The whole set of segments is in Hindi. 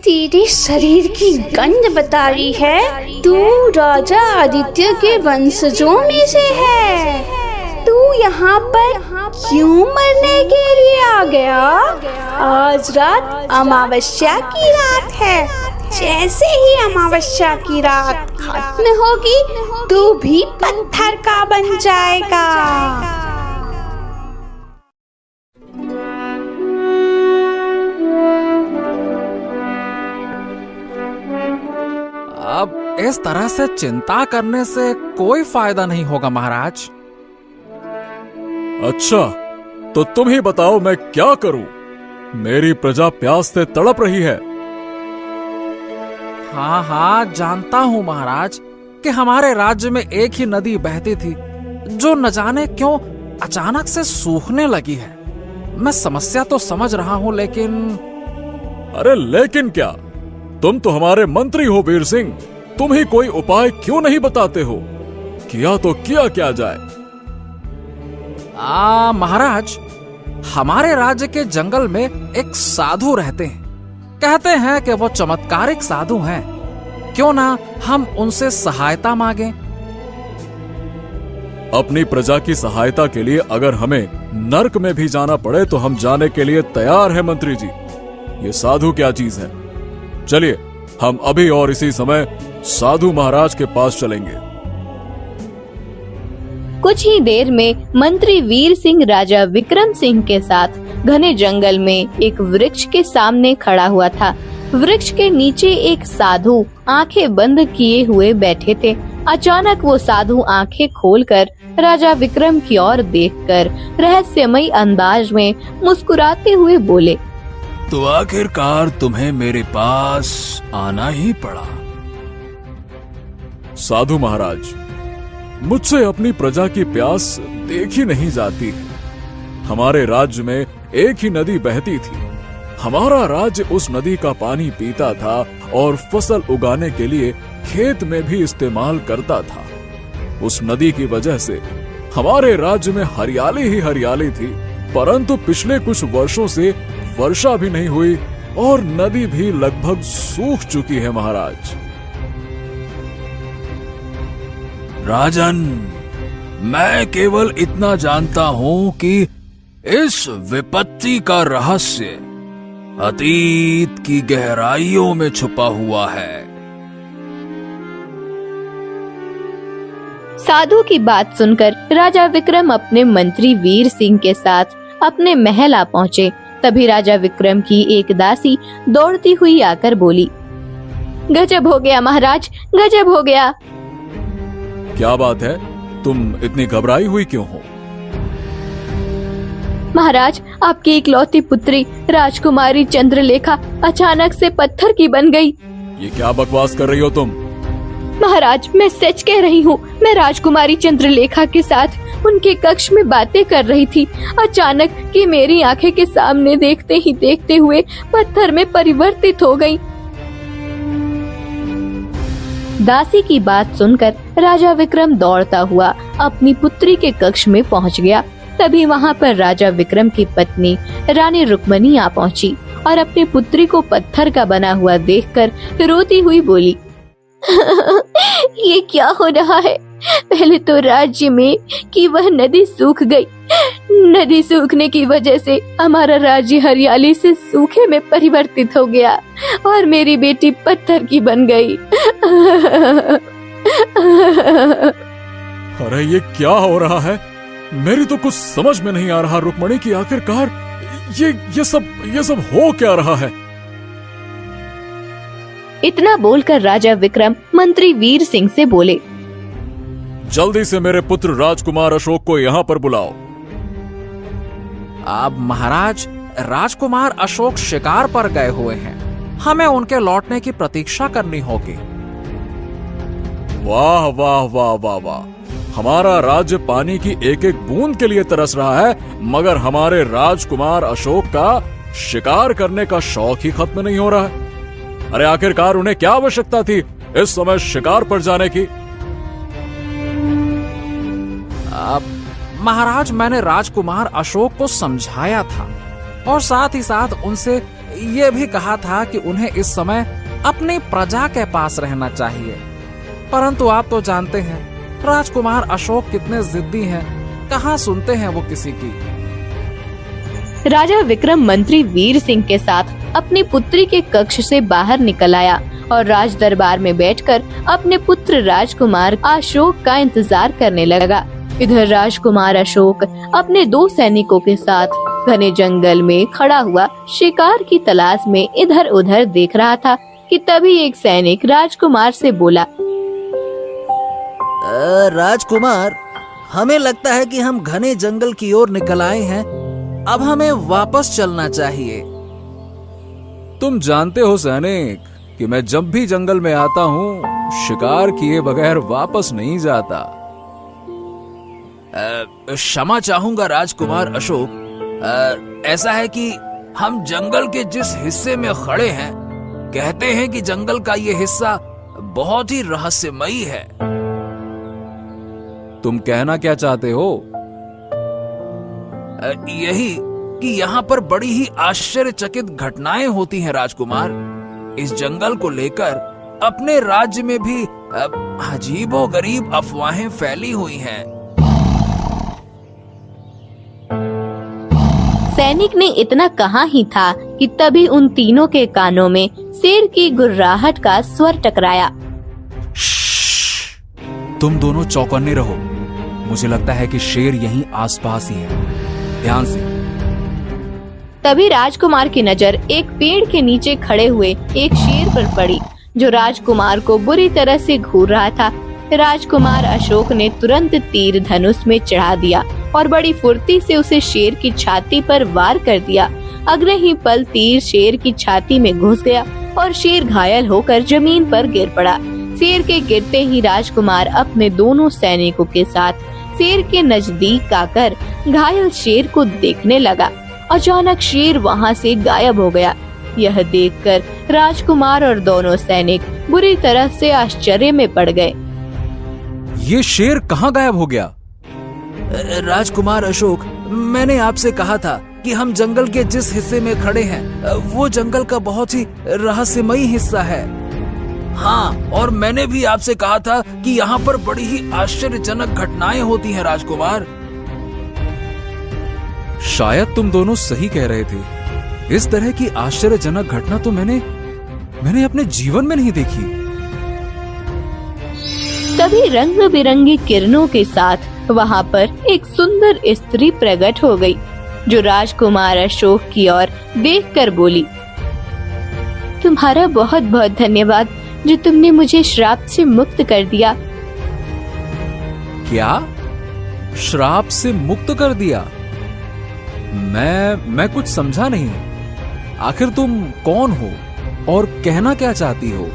तेरे शरीर की गंध बता रही है तू राजा आदित्य के वंशजों में से है। तू यहाँ पर क्यों मरने के लिए आ गया? आज रात अमावस्या की रात है। जैसे ही अमावस्या की रात खत्म होगी तू भी पत्थर का बन जाएगा। अब इस तरह से चिंता करने से कोई फायदा नहीं होगा महाराज। अच्छा, तो तुम ही बताओ मैं क्या करूं? मेरी प्रजा प्यास से तड़प रही है। हाँ हाँ, जानता हूँ महाराज कि हमारे राज्य में एक ही नदी बहती थी जो न जाने क्यों अचानक से सूखने लगी है। मैं समस्या तो समझ रहा हूँ लेकिन। अरे लेकिन क्या? तुम तो हमारे मंत्री हो वीर सिंह, तुम ही कोई उपाय क्यों नहीं बताते हो? किया तो किया क्या जाए? महाराज, हमारे राज्य के जंगल में एक साधु रहते हैं। कहते हैं कि वो चमत्कारिक साधु हैं। क्यों ना हम उनसे सहायता मांगे? अपनी प्रजा की सहायता के लिए अगर हमें नर्क में भी जाना पड़े तो हम जाने के लिए तैयार हैं मंत्री जी। ये साधु क्या चीज है? चलिए हम अभी और इसी समय साधु महाराज के पास चलेंगे। कुछ ही देर में मंत्री वीर सिंह राजा विक्रम सिंह के साथ घने जंगल में एक वृक्ष के सामने खड़ा हुआ था। वृक्ष के नीचे एक साधु आंखें बंद किए हुए बैठे थे। अचानक वो साधु आंखें खोलकर राजा विक्रम की ओर देखकर रहस्यमयी अंदाज में मुस्कुराते हुए बोले, तो आखिरकार तुम्हें मेरे पास आना ही पड़ा। साधु महाराज, मुझसे अपनी प्रजा की प्यास देखी नहीं जाती है। हमारे राज्य में एक ही नदी बहती थी। हमारा राज्य उस नदी का पानी पीता था और फसल उगाने के लिए खेत में भी इस्तेमाल करता था। उस नदी की वजह से हमारे राज्य में हरियाली ही हरियाली थी, परंतु पिछले कुछ वर्षों से वर्षा भी नहीं हुई और नदी भी लगभग सूख चुकी है महाराज। राजन, मैं केवल इतना जानता हूं कि इस विपत्ति का रहस्य अतीत की गहराइयों में छुपा हुआ है। साधु की बात सुनकर राजा विक्रम अपने मंत्री वीर सिंह के साथ अपने महल आ पहुँचे। तभी राजा विक्रम की एक दासी दौड़ती हुई आकर बोली, गजब हो गया महाराज, गजब हो गया। क्या बात है? तुम इतनी घबराई हुई क्यों हो? महाराज, आपकी इकलौती पुत्री राजकुमारी चंद्रलेखा अचानक से पत्थर की बन गई। ये क्या बकवास कर रही हो तुम? महाराज, मैं सच कह रही हूँ। मैं राजकुमारी चंद्रलेखा के साथ उनके कक्ष में बातें कर रही थी। अचानक कि मेरी आंखें के सामने देखते ही देखते हुए पत्थर में परिवर्तित हो गई। दासी की बात सुनकर राजा विक्रम दौड़ता हुआ अपनी पुत्री के कक्ष में पहुंच गया। तभी वहां पर राजा विक्रम की पत्नी रानी रुक्मणी आ पहुंची और अपनी पुत्री को पत्थर का बना हुआ देखकर रोती हुई बोली, ये क्या हो रहा है? पहले तो राज्य में कि वह नदी सूख गई। नदी सूखने की वजह से हमारा राज्य हरियाली से सूखे में परिवर्तित हो गया और मेरी बेटी पत्थर की बन गई। अरे ये क्या हो रहा है? मेरी तो कुछ समझ में नहीं आ रहा रुक्मणी की आखिरकार ये सब हो क्या रहा है? इतना बोलकर राजा विक्रम मंत्री वीर सिंह से बोले, जल्दी से मेरे पुत्र राजकुमार अशोक को यहाँ पर बुलाओ। अब महाराज, राजकुमार अशोक शिकार पर गए हुए हैं। हमें उनके लौटने की प्रतीक्षा करनी होगी। वाह वाह वाह वाह वाह! हमारा राज्य पानी की एक एक बूंद के लिए तरस रहा है, मगर हमारे राजकुमार अशोक का शिकार करने का शौक ही खत्म नहीं हो रहा है। अरे आखिरकार उन्हें क्या आवश्यकता थी इस समय शिकार पर जाने की? महाराज, मैंने राजकुमार अशोक को समझाया था और साथ ही साथ उनसे ये भी कहा था कि उन्हें इस समय अपनी प्रजा के पास रहना चाहिए। परंतु आप तो जानते हैं राजकुमार अशोक कितने जिद्दी हैं, कहाँ सुनते हैं वो किसी की। राजा विक्रम मंत्री वीर सिंह के साथ अपनी पुत्री के कक्ष से बाहर निकल आया और राज दरबार में बैठकर अपने पुत्र राजकुमार अशोक का इंतजार करने लगा। इधर राजकुमार अशोक अपने 2 सैनिकों के साथ घने जंगल में खड़ा हुआ शिकार की तलाश में इधर उधर देख रहा था कि तभी एक सैनिक राजकुमार से बोला, राजकुमार, हमें लगता है कि हम घने जंगल की ओर निकल आए हैं, अब हमें वापस चलना चाहिए। तुम जानते हो सैनिक कि मैं जब भी जंगल में आता हूँ शिकार किए बगैर वापस नहीं जाता। क्षमा चाहूंगा राजकुमार अशोक, ऐसा है कि हम जंगल के जिस हिस्से में खड़े हैं, कहते हैं कि जंगल का ये हिस्सा बहुत ही रहस्यमयी है। तुम कहना क्या चाहते हो? यही कि यहाँ पर बड़ी ही आश्चर्यचकित घटनाएं होती हैं राजकुमार। इस जंगल को लेकर अपने राज्य में भी अजीबोगरीब अफवाहें फैली हुई हैं। सैनिक ने इतना कहा ही था कि तभी उन तीनों के कानों में शेर की गुर्राहट का स्वर टकराया। तुम दोनों चौकन्ने रहो, मुझे लगता है कि शेर यहीं आसपास ही है, ध्यान से। तभी राजकुमार की नजर एक पेड़ के नीचे खड़े हुए एक शेर पर पड़ी, जो राजकुमार को बुरी तरह से घूर रहा था। राजकुमार अशोक ने तुरंत तीर धनुष में चढ़ा दिया और बड़ी फुर्ती से उसे शेर की छाती पर वार कर दिया। अगले ही पल तीर शेर की छाती में घुस गया और शेर घायल होकर जमीन पर गिर पड़ा। शेर के गिरते ही राजकुमार अपने दोनों सैनिकों के साथ शेर के नजदीक आकर घायल शेर को देखने लगा। अचानक शेर वहां से गायब हो गया। यह देखकर राजकुमार और दोनों सैनिक बुरी तरह से आश्चर्य में पड़ गए। ये शेर कहाँ गायब हो गया? राजकुमार अशोक, मैंने आपसे कहा था कि हम जंगल के जिस हिस्से में खड़े हैं वो जंगल का बहुत ही रहस्यमयी हिस्सा है। हाँ, और मैंने भी आपसे कहा था कि यहाँ पर बड़ी ही आश्चर्यजनक घटनाएं होती हैं राजकुमार। शायद तुम दोनों सही कह रहे थे। इस तरह की आश्चर्यजनक घटना तो मैंने अपने जीवन में नहीं देखी। तभी रंग बिरंगी किरणों के साथ वहाँ पर एक सुंदर स्त्री प्रकट हो गई, जो राजकुमार अशोक की ओर देखकर बोली, तुम्हारा बहुत बहुत धन्यवाद जो तुमने मुझे श्राप से मुक्त कर दिया। क्या? श्राप से मुक्त कर दिया? मैं कुछ समझा नहीं। आखिर तुम कौन हो और कहना क्या चाहती हो?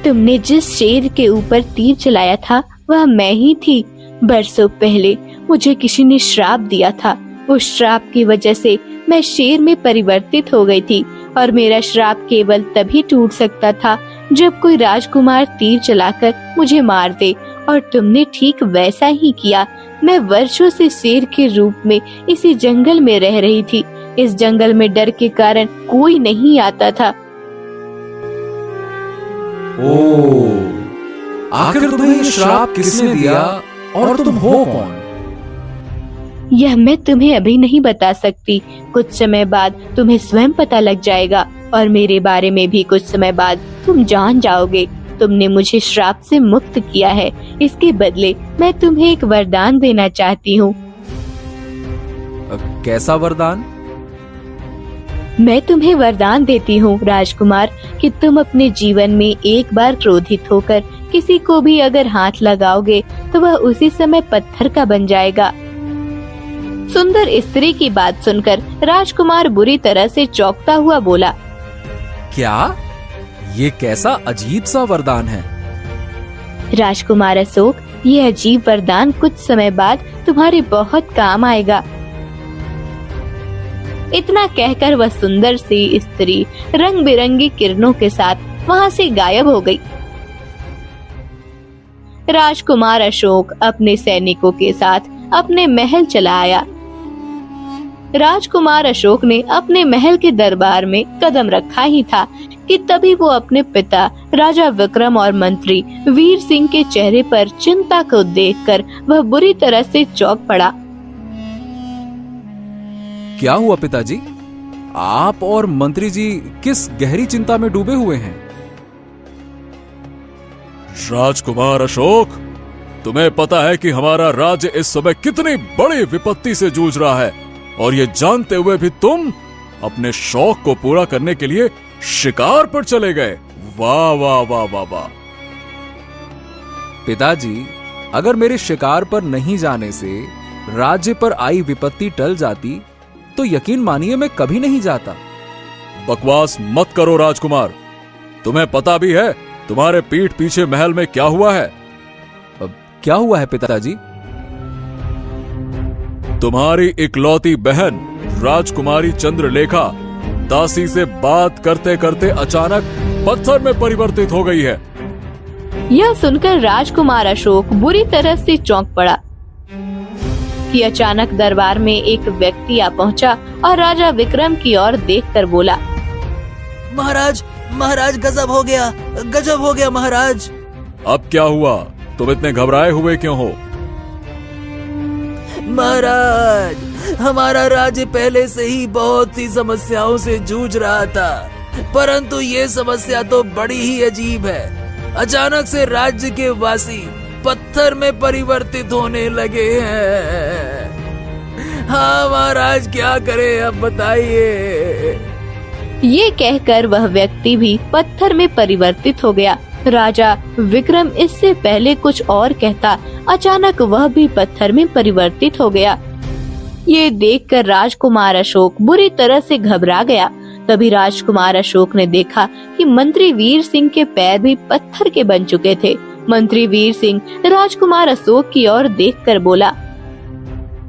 तुमने जिस शेर के ऊपर तीर चलाया था वह मैं ही थी। बरसों पहले मुझे किसी ने श्राप दिया था। उस श्राप की वजह से मैं शेर में परिवर्तित हो गई थी और मेरा श्राप केवल तभी टूट सकता था जब कोई राजकुमार तीर चलाकर मुझे मार दे, और तुमने ठीक वैसा ही किया। मैं वर्षों से शेर के रूप में इसी जंगल में रह रही थी। इस जंगल में डर के कारण कोई नहीं आता था। आखिर तुम्हें ये श्राप किसने दिया और तुम हो कौन? यह मैं तुम्हें अभी नहीं बता सकती। कुछ समय बाद तुम्हें स्वयं पता लग जाएगा और मेरे बारे में भी कुछ समय बाद तुम जान जाओगे। तुमने मुझे श्राप से मुक्त किया है, इसके बदले मैं तुम्हें एक वरदान देना चाहती हूँ। कैसा वरदान? मैं तुम्हें वरदान देती हूँ राजकुमार कि तुम अपने जीवन में एक बार क्रोधित होकर किसी को भी अगर हाथ लगाओगे तो वह उसी समय पत्थर का बन जाएगा। सुंदर स्त्री की बात सुनकर राजकुमार बुरी तरह से चौंकता हुआ बोला, क्या? ये कैसा अजीब सा वरदान है? राजकुमार अशोक, ये अजीब वरदान कुछ समय बाद तुम्हारे बहुत काम आएगा। इतना कहकर वह सुंदर सी स्त्री रंग बिरंगी किरणों के साथ वहाँ से गायब हो गई। राजकुमार अशोक अपने सैनिकों के साथ अपने महल चला आया। राजकुमार अशोक ने अपने महल के दरबार में कदम रखा ही था कि तभी वो अपने पिता राजा विक्रम और मंत्री वीर सिंह के चेहरे पर चिंता को देखकर वह बुरी तरह से चौंक पड़ा। क्या हुआ पिताजी? आप और मंत्री जी किस गहरी चिंता में डूबे हुए हैं? राजकुमार अशोक, तुम्हें पता है कि हमारा राज्य इस समय कितनी बड़ी विपत्ति से जूझ रहा है, और ये जानते हुए भी तुम अपने शौक को पूरा करने के लिए शिकार पर चले गए। वाह वाह वाह वाह वाह। पिताजी, अगर मेरे शिकार पर नहीं जाने से राज्य पर आई विपत्ति टल जाती तो यकीन मानिए मैं कभी नहीं जाता। बकवास मत करो राजकुमार, तुम्हें पता भी है तुम्हारे पीठ पीछे महल में क्या हुआ है? अब क्या हुआ है पिताजी? तुम्हारी इकलौती बहन राजकुमारी चंद्रलेखा दासी से बात करते करते अचानक पत्थर में परिवर्तित हो गई है। यह सुनकर राजकुमार अशोक बुरी तरह से चौंक पड़ा कि अचानक दरबार में एक व्यक्ति आ पहुंचा और राजा विक्रम की ओर देखकर बोला, महाराज, महाराज गजब हो गया महाराज। अब क्या हुआ? तुम इतने घबराए हुए क्यों हो? महाराज, हमारा राज्य पहले से ही बहुत सी समस्याओं से जूझ रहा था, परंतु ये समस्या तो बड़ी ही अजीब है। अचानक से राज्य के वासी पत्थर में परिवर्तित होने लगे हैं। हाँ महाराज, क्या करें अब बताइए। ये कहकर वह व्यक्ति भी पत्थर में परिवर्तित हो गया। राजा विक्रम इससे पहले कुछ और कहता, अचानक वह भी पत्थर में परिवर्तित हो गया। ये देखकर राजकुमार अशोक बुरी तरह से घबरा गया। तभी राजकुमार अशोक ने देखा कि मंत्री वीर सिंह के पैर भी पत्थर के बन चुके थे। मंत्री वीर सिंह राजकुमार अशोक की ओर देखकर बोला,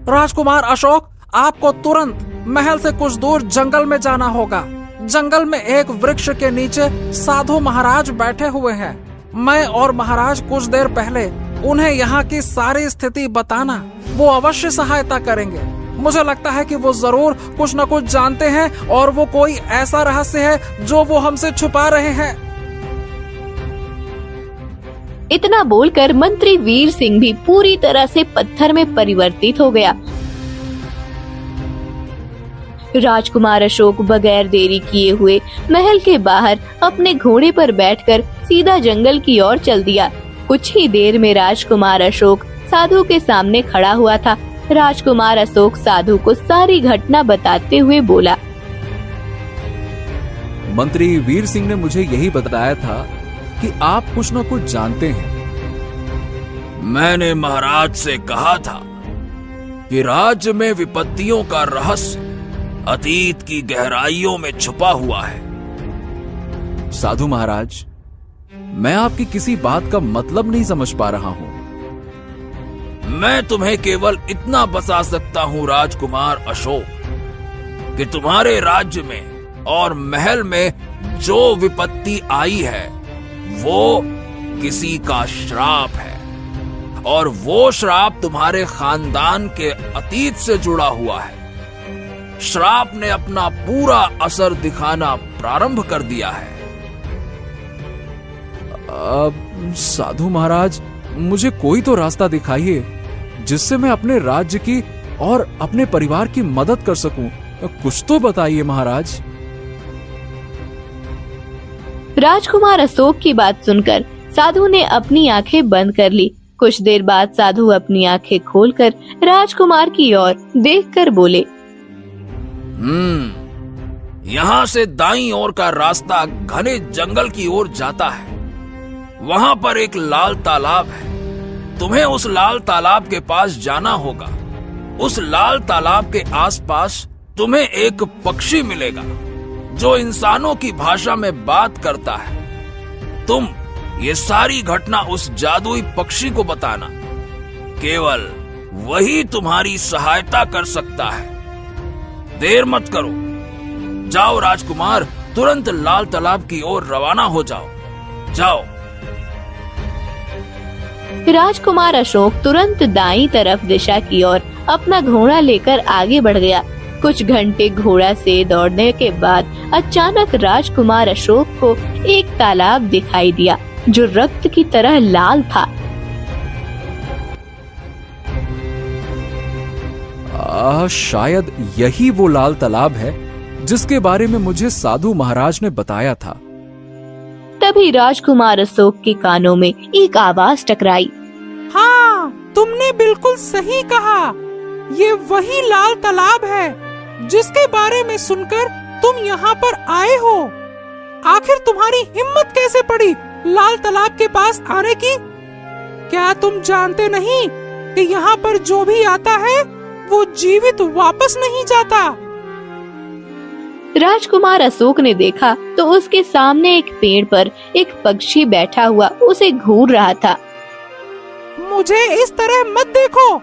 राजकुमार अशोक, आपको तुरंत महल से कुछ दूर जंगल में जाना होगा। जंगल में एक वृक्ष के नीचे साधु महाराज बैठे हुए हैं। मैं और महाराज कुछ देर पहले उन्हें यहाँ की सारी स्थिति बताना, वो अवश्य सहायता करेंगे। मुझे लगता है कि वो जरूर कुछ न कुछ जानते हैं और वो कोई ऐसा रहस्य है जो वो हमसे छुपा रहे हैं। इतना बोलकर मंत्री वीर सिंह भी पूरी तरह से पत्थर में परिवर्तित हो गया। राजकुमार अशोक बगैर देरी किए हुए महल के बाहर अपने घोड़े पर बैठकर सीधा जंगल की ओर चल दिया। कुछ ही देर में राजकुमार अशोक साधु के सामने खड़ा हुआ था। राजकुमार अशोक साधु को सारी घटना बताते हुए बोला, मंत्री वीर सिंह ने मुझे यही बताया था कि आप कुछ न कुछ जानते हैं। मैंने महाराज से कहा था कि राज्य में विपत्तियों का रहस्य अतीत की गहराइयों में छुपा हुआ है। साधु महाराज, मैं आपकी किसी बात का मतलब नहीं समझ पा रहा हूँ। मैं तुम्हें केवल इतना बता सकता हूँ राजकुमार अशोक कि तुम्हारे राज्य में और महल में जो विपत्ति आई है वो किसी का श्राप है, और वो श्राप तुम्हारे खानदान के अतीत से जुड़ा हुआ है। श्राप ने अपना पूरा असर दिखाना प्रारंभ कर दिया है। साधु महाराज, मुझे कोई तो रास्ता दिखाइए जिससे मैं अपने राज्य की और अपने परिवार की मदद कर सकूं। कुछ तो बताइए महाराज। राजकुमार अशोक की बात सुनकर साधु ने अपनी आंखें बंद कर ली। कुछ देर बाद साधु अपनी आंखें खोलकर राजकुमार की ओर देखकर बोले, यहाँ से दाईं ओर का रास्ता घने जंगल की ओर जाता है। वहाँ पर एक लाल तालाब है। तुम्हें उस लाल तालाब के पास जाना होगा। उस लाल तालाब के आसपास तुम्हें एक पक्षी मिलेगा जो इंसानों की भाषा में बात करता है। तुम ये सारी घटना उस जादुई पक्षी को बताना। केवल वही तुम्हारी सहायता कर सकता है। देर मत करो। जाओ राजकुमार, तुरंत लाल तालाब की ओर रवाना हो जाओ। जाओ। राजकुमार अशोक तुरंत दाईं तरफ दिशा की ओर अपना घोड़ा लेकर आगे बढ़ गया। कुछ घंटे घोड़ा से दौड़ने के बाद अचानक राजकुमार अशोक को एक तालाब दिखाई दिया जो रक्त की तरह लाल था। शायद यही वो लाल तालाब है जिसके बारे में मुझे साधु महाराज ने बताया था। तभी राजकुमार अशोक के कानों में एक आवाज टकराई। हाँ, तुमने बिल्कुल सही कहा। ये वही लाल तालाब है जिसके बारे में सुनकर तुम यहाँ पर आए हो। आखिर तुम्हारी हिम्मत कैसे पड़ी लाल तालाब के पास आने की? क्या तुम जानते नहीं कि यहाँ पर जो भी आता है वो जीवित वापस नहीं जाता? राजकुमार अशोक ने देखा तो उसके सामने एक पेड़ पर एक पक्षी बैठा हुआ उसे घूर रहा था। मुझे इस तरह मत देखो।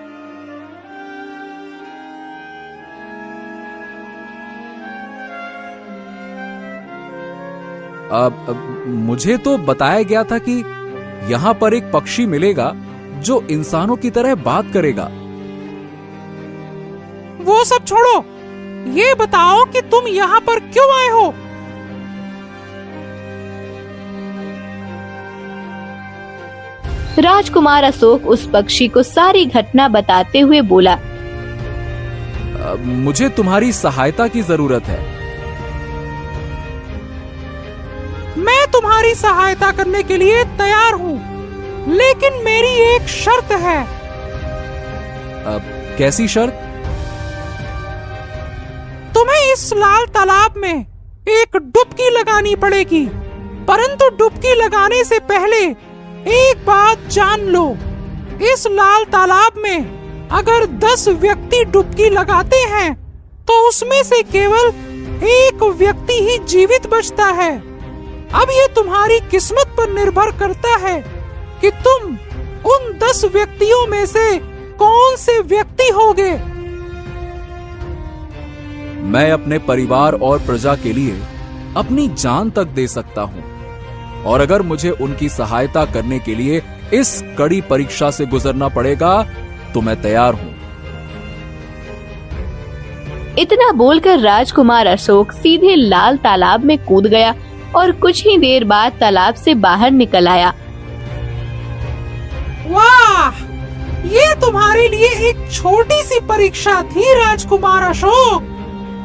अब मुझे तो बताया गया था कि यहाँ पर एक पक्षी मिलेगा जो इंसानों की तरह बात करेगा। वो सब छोड़ो, ये बताओ कि तुम यहाँ पर क्यों आए हो? राजकुमार अशोक उस पक्षी को सारी घटना बताते हुए बोला, मुझे तुम्हारी सहायता की जरूरत है। मैं तुम्हारी सहायता करने के लिए तैयार हूँ, लेकिन मेरी एक शर्त है। कैसी शर्त? तुम्हें इस लाल तालाब में एक डुबकी लगानी पड़ेगी, परंतु डुबकी लगाने से पहले एक बात जान लो। इस लाल तालाब में अगर 10 व्यक्ति डुबकी लगाते हैं तो उसमें से केवल एक व्यक्ति ही जीवित बचता है। अब ये तुम्हारी किस्मत पर निर्भर करता है कि तुम उन 10 व्यक्तियों में से कौन से व्यक्ति होगे। मैं अपने परिवार और प्रजा के लिए अपनी जान तक दे सकता हूँ, और अगर मुझे उनकी सहायता करने के लिए इस कड़ी परीक्षा से गुजरना पड़ेगा तो मैं तैयार हूँ। इतना बोलकर राजकुमार अशोक सीधे लाल तालाब में कूद गया और कुछ ही देर बाद तालाब से बाहर निकल आया। वाह, ये तुम्हारे लिए एक छोटी सी परीक्षा थी राजकुमार अशोक,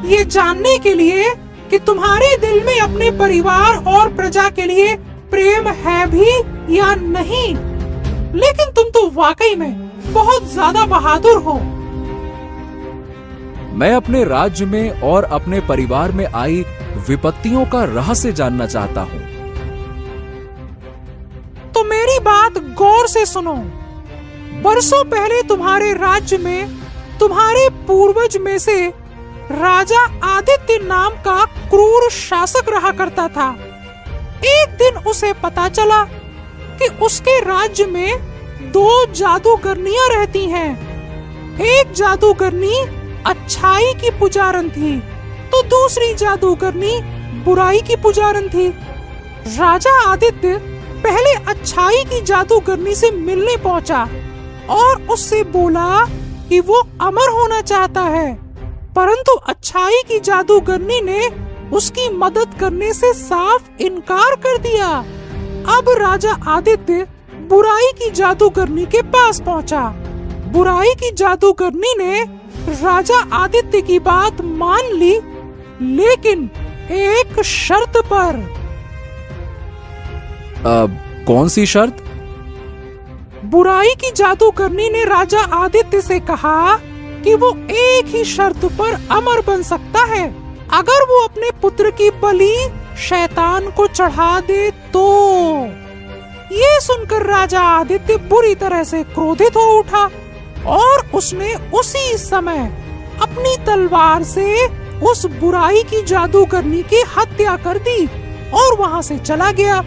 ये जानने के लिए कि तुम्हारे दिल में अपने परिवार और प्रजा के लिए प्रेम है भी या नहीं। लेकिन तुम तो वाकई में बहुत ज्यादा बहादुर हो। मैं अपने राज्य में और अपने परिवार में आई विपत्तियों का रहस्य जानना चाहता हूँ। तो मेरी बात गौर से सुनो। बरसों पहले तुम्हारे राज्य में तुम्हारे पूर्वज में से राजा आदित्य नाम का क्रूर शासक रहा करता था। एक दिन उसे पता चला कि उसके राज्य में 2 जादूगरनियां रहती हैं। एक जादूगरनी अच्छाई की पुजारन थी तो दूसरी जादूगरनी बुराई की पुजारन थी। राजा आदित्य पहले अच्छाई की जादूगरनी से मिलने पहुंचा और उससे बोला कि वो अमर होना चाहता है, परंतु अच्छाई की जादूगरनी ने उसकी मदद करने से साफ इनकार कर दिया। अब राजा आदित्य बुराई की जादूगरनी के पास पहुंचा। बुराई की जादूगरनी ने राजा आदित्य की बात मान ली, लेकिन एक शर्त पर। कौन सी शर्त? बुराई की जादूगरनी ने राजा आदित्य से कहा कि वो एक ही शर्त पर अमर बन सकता है, अगर वो अपने पुत्र की बलि शैतान को चढ़ा दे तो। ये सुनकर राजा आदित्य बुरी तरह से क्रोधित हो उठा और उसने उसी समय अपनी तलवार से उस बुराई की जादूगरनी की हत्या कर दी और वहां से चला गया।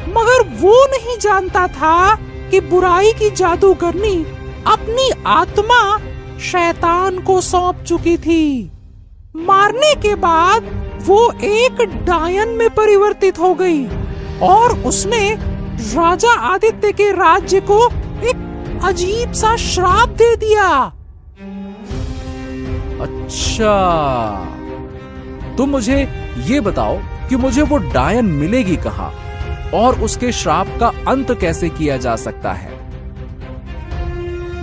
मगर वो नहीं जानता था कि बुराई की जादूगरनी अपनी आत्मा शैतान को सौंप चुकी थी। मारने के बाद वो एक डायन में परिवर्तित हो गई और उसने राजा आदित्य के राज्य को एक अजीब सा श्राप दे दिया। अच्छा, तुम मुझे ये बताओ कि मुझे वो डायन मिलेगी कहाँ और उसके श्राप का अंत कैसे किया जा सकता है?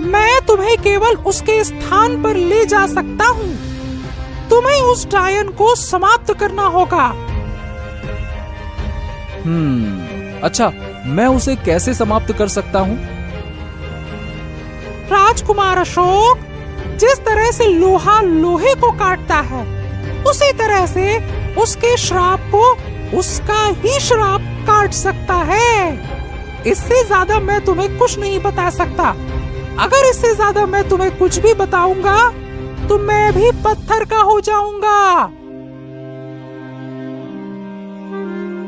मैं तुम्हें केवल उसके स्थान पर ले जा सकता हूँ। तुम्हें उस डायन को समाप्त करना होगा। अच्छा, मैं उसे कैसे समाप्त कर सकता हूँ? राजकुमार अशोक, जिस तरह से लोहा लोहे को काटता है, उसी तरह से उसके श्राप को उसका ही श्राप काट सकता है। इससे ज्यादा मैं तुम्हें कुछ नहीं बता सकता। अगर इससे ज्यादा मैं तुम्हें कुछ भी बताऊंगा तो मैं भी पत्थर का हो जाऊंगा।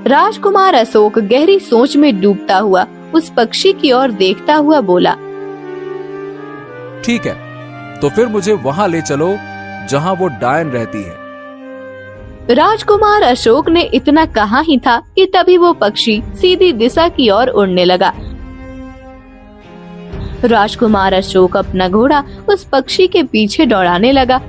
राजकुमार अशोक गहरी सोच में डूबता हुआ उस पक्षी की ओर देखता हुआ बोला, ठीक है, तो फिर मुझे वहां ले चलो जहां वो डायन रहती है। राजकुमार अशोक ने इतना कहा ही था कि तभी वो पक्षी सीधी दिशा की ओर उड़ने लगा। राजकुमार अशोक अपना घोड़ा उस पक्षी के पीछे दौड़ाने लगा।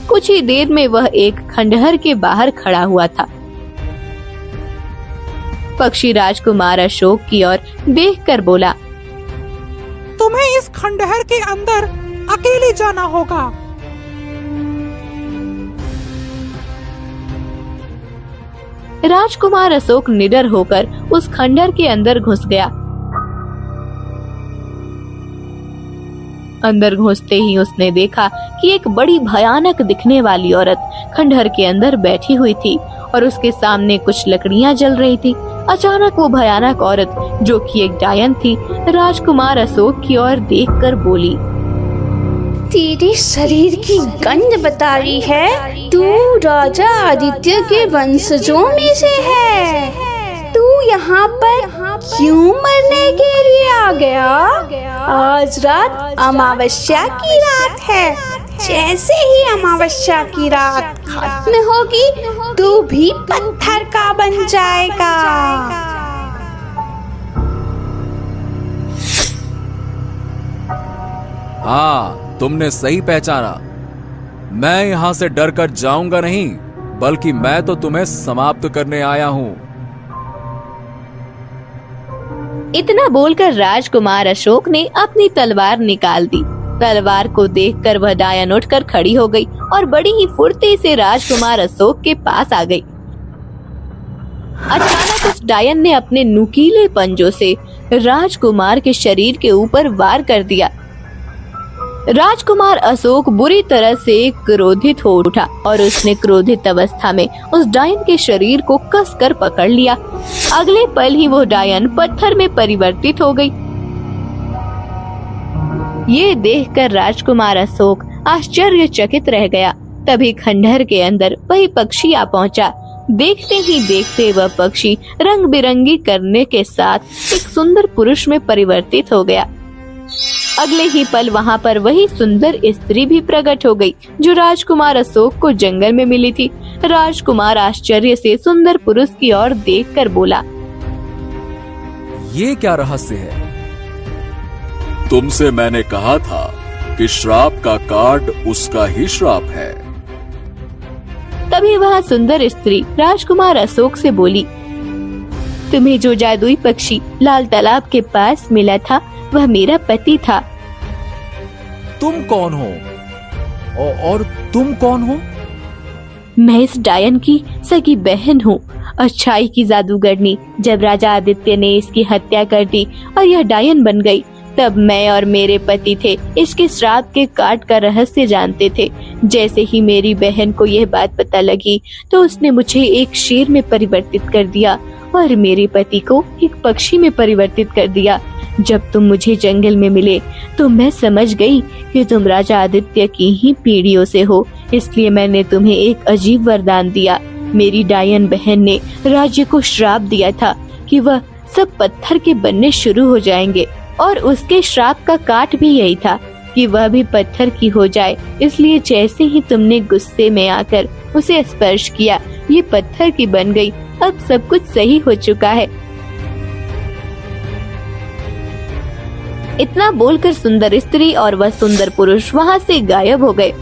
कुछ ही देर में वह एक खंडहर के बाहर खड़ा हुआ था। पक्षी राजकुमार अशोक की ओर देखकर बोला, तुम्हें इस खंडहर के अंदर अकेले जाना होगा। राजकुमार अशोक निडर होकर उस खंडहर के अंदर घुस गया। अंदर घुसते ही उसने देखा कि एक बड़ी भयानक दिखने वाली औरत खंडहर के अंदर बैठी हुई थी और उसके सामने कुछ लकड़ियां जल रही थी। अचानक वो भयानक औरत, जो कि एक डायन थी, राजकुमार अशोक की ओर देखकर बोली, तेरे शरीर की गंध बता रही है तू राजा आदित्य के वंशजों में से है। तू यहाँ पर क्यों मरने के लिए आ गया? आज रात अमावस्या की रात है। जैसे ही अमावस्या की रात खत्म होगी तू भी पत्थर का बन जाएगा। हाँ, तुमने सही पहचाना। मैं यहाँ से डर कर जाऊंगा नहीं, बल्कि मैं तो तुम्हें समाप्त करने आया हूँ। इतना बोलकर राजकुमार अशोक ने अपनी तलवार निकाल दी। तलवार को देखकर वह डायन उठकर खड़ी हो गई और बड़ी ही फुर्ती से राजकुमार अशोक के पास आ गई। अचानक उस डायन ने अपने नुकीले पंजों से राजकुमार के शरीर के ऊपर वार कर दिया। राजकुमार अशोक बुरी तरह से क्रोधित हो उठा और उसने क्रोधित अवस्था में उस डायन के शरीर को कसकर पकड़ लिया। अगले पल ही वो डायन पत्थर में परिवर्तित हो गई। ये देखकर राजकुमार अशोक आश्चर्यचकित रह गया। तभी खंडहर के अंदर वही पक्षी आ पहुंचा। देखते ही देखते वह पक्षी रंग बिरंगी करने के साथ एक सुंदर पुरुष में परिवर्तित हो गया। अगले ही पल वहाँ पर वही सुंदर स्त्री भी प्रकट हो गई, जो राजकुमार अशोक को जंगल में मिली थी। राजकुमार आश्चर्य से सुंदर पुरुष की ओर देखकर बोला, ये क्या रहस्य है? तुमसे मैंने कहा था कि श्राप का काट उसका ही श्राप है। तभी वह सुंदर स्त्री राजकुमार अशोक से बोली, तुम्हें जो जादुई पक्षी लाल तालाब के पास मिला था वह मेरा पति था। तुम कौन हो? और तुम कौन हो? मैं इस डायन की सगी बहन हूँ, अच्छाई की जादूगरनी। जब राजा आदित्य ने इसकी हत्या कर दी और यह डायन बन गई, तब मैं और मेरे पति थे इसके श्राप के काट का रहस्य जानते थे। जैसे ही मेरी बहन को यह बात पता लगी तो उसने मुझे एक शेर में परिवर्तित कर दिया और मेरे पति को एक पक्षी में परिवर्तित कर दिया। जब तुम मुझे जंगल में मिले तो मैं समझ गई कि तुम राजा आदित्य की ही पीढ़ियों से हो, इसलिए मैंने तुम्हें एक अजीब वरदान दिया। मेरी डायन बहन ने राज्य को श्राप दिया था कि वह सब पत्थर के बनने शुरू हो जाएंगे और उसके श्राप का काट भी यही था कि वह भी पत्थर की हो जाए। इसलिए जैसे ही तुमने गुस्से में आकर उसे स्पर्श किया, ये पत्थर की बन गई। अब सब कुछ सही हो चुका है। इतना बोलकर सुंदर स्त्री और वह सुंदर पुरुष वहाँ से गायब हो गए।